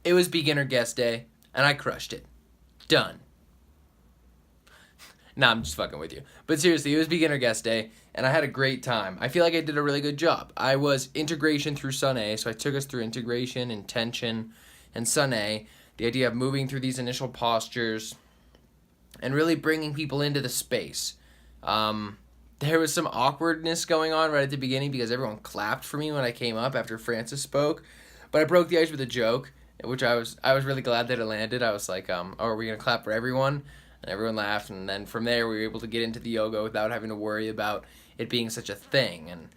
It was beginner guest day, and I crushed it. Done. Nah, I'm just fucking with you. But seriously, it was beginner guest day, and I had a great time. I feel like I did a really good job. I was integration through Sun A, so I took us through integration, intention, and Sun A. The idea of moving through these initial postures and really bringing people into the space. There was some awkwardness going on right at the beginning because everyone clapped for me when I came up after Francis spoke. But I broke the ice with a joke, which I was really glad that it landed. I was like, oh, are we going to clap for everyone? And everyone laughed, and then from there we were able to get into the yoga without having to worry about it being such a thing. And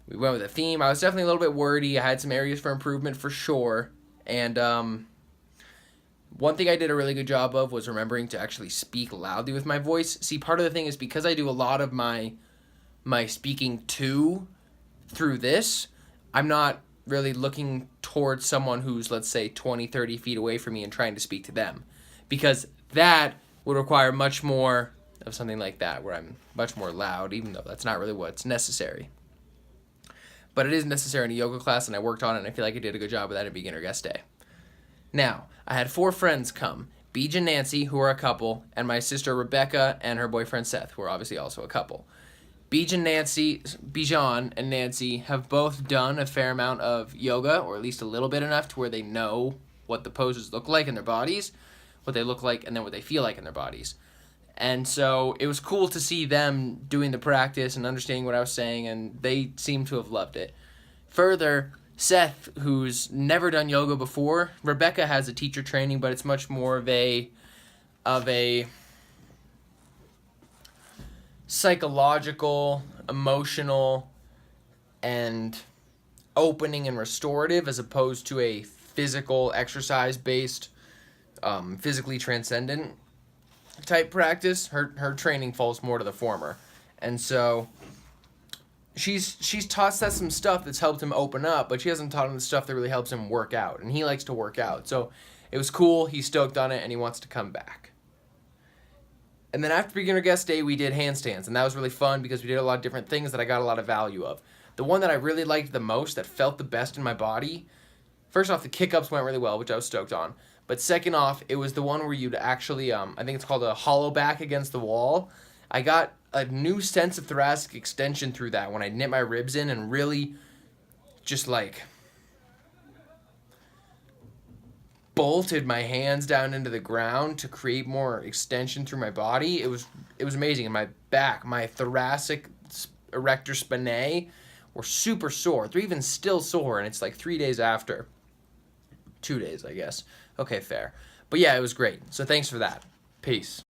we went with a theme. I was definitely a little bit wordy. I had some areas for improvement for sure. And one thing I did a really good job of was remembering to actually speak loudly with my voice. See, part of the thing is because I do a lot of my speaking through this, I'm not really looking towards someone who's, let's say, 20, 30 feet away from me and trying to speak to them. Because that would require much more of something like that, where I'm much more loud, even though that's not really what's necessary. But it is necessary in a yoga class, and I worked on it, and I feel like I did a good job of that at beginner guest day. Now, I had 4 friends come, Beej and Nancy, who are a couple, and my sister Rebecca and her boyfriend Seth, who are obviously also a couple. Bijan and Nancy have both done a fair amount of yoga, or at least a little bit enough to where they know what the poses look like in their bodies, what they look like, and then what they feel like in their bodies. And so it was cool to see them doing the practice and understanding what I was saying, and they seem to have loved it. Further, Seth, who's never done yoga before, Rebecca has a teacher training, but it's much more of a psychological, emotional, and opening and restorative, as opposed to a physical exercise-based, physically transcendent type practice. Her training falls more to the former. And so she's taught Seth some stuff that's helped him open up, but she hasn't taught him the stuff that really helps him work out. And he likes to work out. So it was cool. He's stoked on it, and he wants to come back. And then after beginner guest day, we did handstands, and that was really fun because we did a lot of different things that I got a lot of value of. The one that I really liked the most, that felt the best in my body, first off, the kick-ups went really well, which I was stoked on. But second off, it was the one where you'd actually, I think it's called a hollow back against the wall. I got a new sense of thoracic extension through that when I knit my ribs in and really just like bolted my hands down into the ground to create more extension through my body. It was amazing. And my back, my thoracic erector spinae were super sore. They're even still sore, and it's like 3 days after. 2 days, I guess. Okay, fair. But yeah, it was great. So thanks for that. Peace.